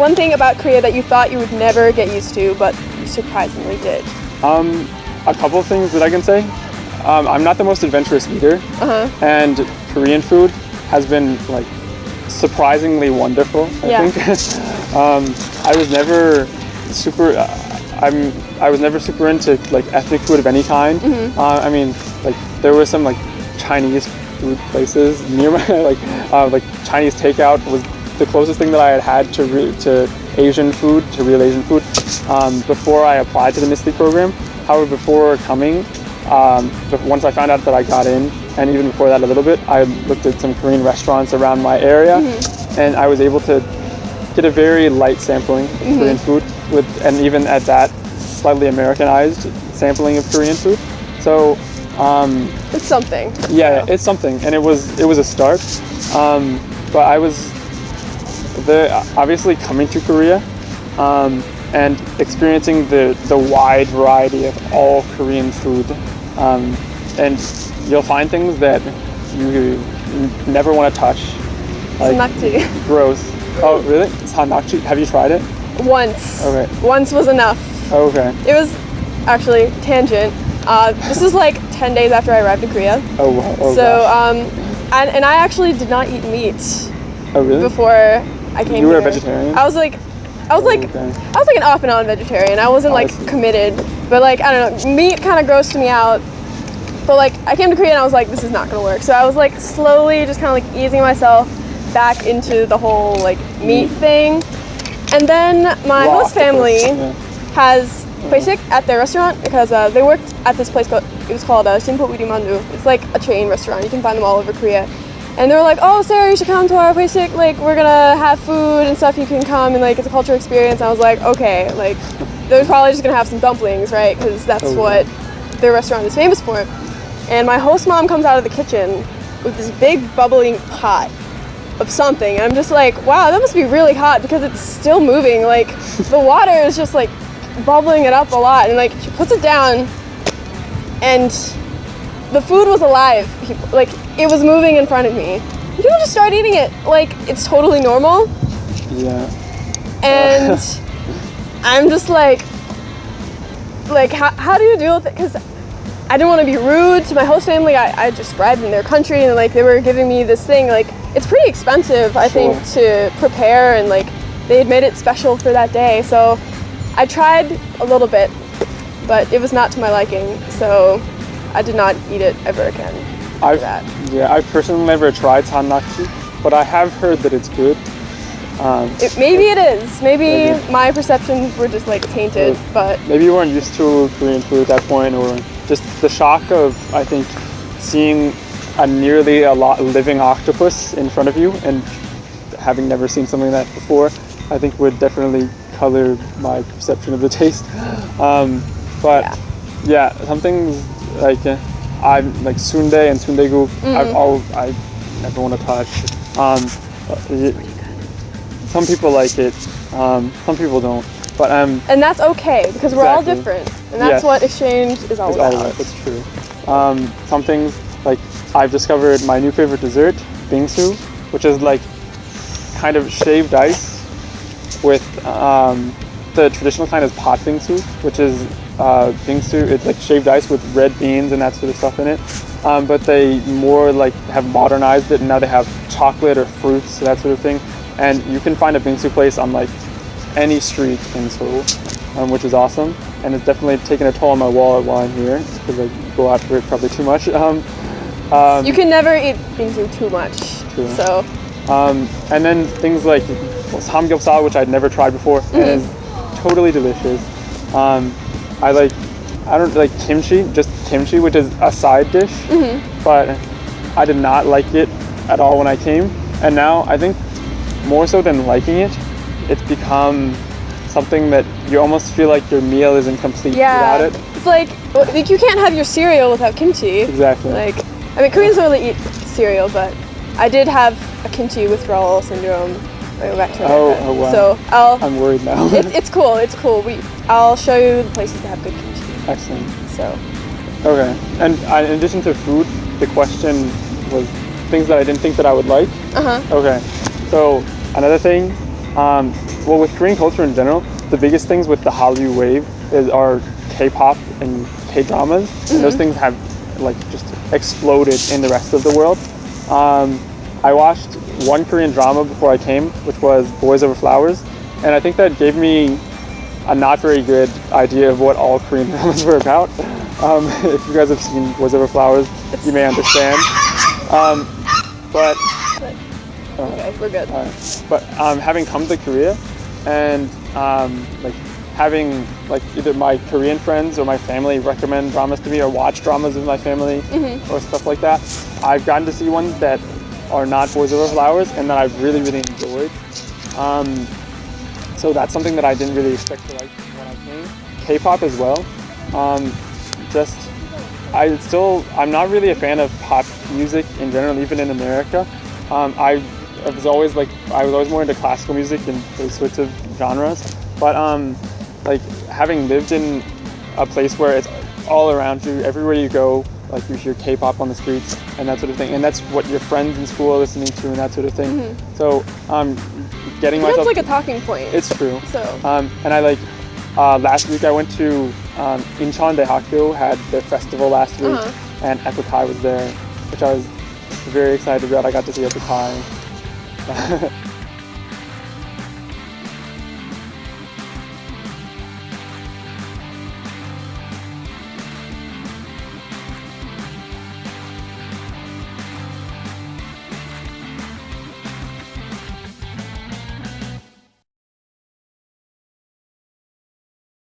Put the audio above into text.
one thing about Korea that you thought you would never get used to, but you surprisingly did? A couple of things that I can say. I'm not the most adventurous eater, and Korean food has been like surprisingly wonderful. I think. I was never super. I was never super into like ethnic food of any kind. I mean, like there were some like Chinese food places near my like Chinese takeout was the closest thing that I had to Asian food, to real Asian food, before I applied to the NSLI program. However, before coming, once I found out that I got in, and even before that a little bit, I looked at some Korean restaurants around my area, and I was able to get a very light sampling of Korean food, and even at that, slightly Americanized sampling of Korean food. So it's something. Yeah, it's something, and it was a start. But I was obviously coming to Korea and experiencing the wide variety of all Korean food, and you'll find things that you never want to touch. Like, Samnakji. Gross. Oh, really? Samnakji? Have you tried it? Once. Okay. Once was enough. Okay. It was actually tangent. This is like 10 days after I arrived in Korea. Oh wow. Oh, so gosh. and I actually did not eat meat. Oh really? Before I came. You were here. a vegetarian? I was like an off and on vegetarian. I wasn't like committed, but like I don't know, meat kind of grossed me out. But like I came to Korea and I was like, this is not gonna work. So I was like slowly just kind of like easing myself back into the whole like meat thing. And then my host family has Hoesik at their restaurant because they worked at this place called Simpo Urimandu. It's like a chain restaurant. You can find them all over Korea. And they were like, oh, Sarah, you should come to our Hoesik. Like, we're gonna have food and stuff. You can come and like it's a cultural experience. And I was like, okay, like they're probably just gonna have some dumplings, right? Because that's what their restaurant is famous for. And my host mom comes out of the kitchen with this big bubbling pot of something, and I'm just like, wow, that must be really hot because it's still moving. Like the water is just like bubbling it up a lot, and like she puts it down, and the food was alive. Like it was moving in front of me. People just start eating it like it's totally normal. Yeah. And I'm just like how do you deal with it? Because I didn't want to be rude to my host family. I described in their country, and like they were giving me this thing. Like it's pretty expensive, I think, to prepare, and like they had made it special for that day. So I tried a little bit, but it was not to my liking. So I did not eat it ever again. I've personally never tried samnakji, but I have heard that it's good. Maybe it is. Maybe my perceptions were just like tainted, but maybe you weren't used to Korean food at that point, or just the shock of, I think, seeing a nearly living octopus in front of you and having never seen something like that before, I think would definitely color my perception of the taste. But yeah, some things like I'm like sundae and sundaegu. I never want to touch. Some people like it, some people don't. But and that's okay because we're all different, and that's what exchange is all about. That's true. Some things like I've discovered my new favorite dessert, bingsu, which is like kind of shaved ice with the traditional kind is pot bingsu, which is bingsu. It's like shaved ice with red beans and that sort of stuff in it. But they more like have modernized it, and now they have chocolate or fruits, that sort of thing. And you can find a bingsu place on like any street in Seoul, which is awesome. And it's definitely taken a toll on my wallet while I'm here because I go out for it probably too much. You can never eat bingsu too much. True. So. And then things like samgyeopsal, which I'd never tried before, and is totally delicious. I don't like kimchi, just kimchi, which is a side dish, but I did not like it at all when I came. And now I think more so than liking it, it's become something that you almost feel like your meal is incomplete without it. It's like you can't have your cereal without kimchi. Exactly. Like, I mean, Koreans don't really eat cereal, but I did have a kimchi withdrawal syndrome. I go back to America. Oh wow. So I'm worried now. It's cool. It's cool. I'll show you the places that have good kimchi. Excellent. So. Okay. And in addition to food, the question was things that I didn't think that I would like. Uh-huh. Okay. So another thing Well, with Korean culture in general, the biggest things with the Hallyu wave are K-pop and K-dramas, and those things have like just exploded in the rest of the world. I watched one Korean drama before I came, which was Boys Over Flowers, and I think that gave me a not very good idea of what all Korean dramas were about. If you guys have seen Boys Over Flowers, you may understand. But Okay, we're good. but having come to Korea and like having like either my Korean friends or my family recommend dramas to me or watch dramas with my family or stuff like that, I've gotten to see ones that are not Boys Over Flowers and that I've really, really enjoyed. So that's something that I didn't really expect to like when I came. K-pop as well. I'm not really a fan of pop music in general, even in America. I was always more into classical music and those sorts of genres. But like having lived in a place where it's all around you, everywhere you go, like you hear K-pop on the streets and that sort of thing, and that's what your friends in school are listening to and that sort of thing. So getting myself. That's like a talking point. It's true. So. And I like last week I went to Incheon Daehakyo had their festival last week, and Epic High was there, which I was very excited about. I got to see Epic High.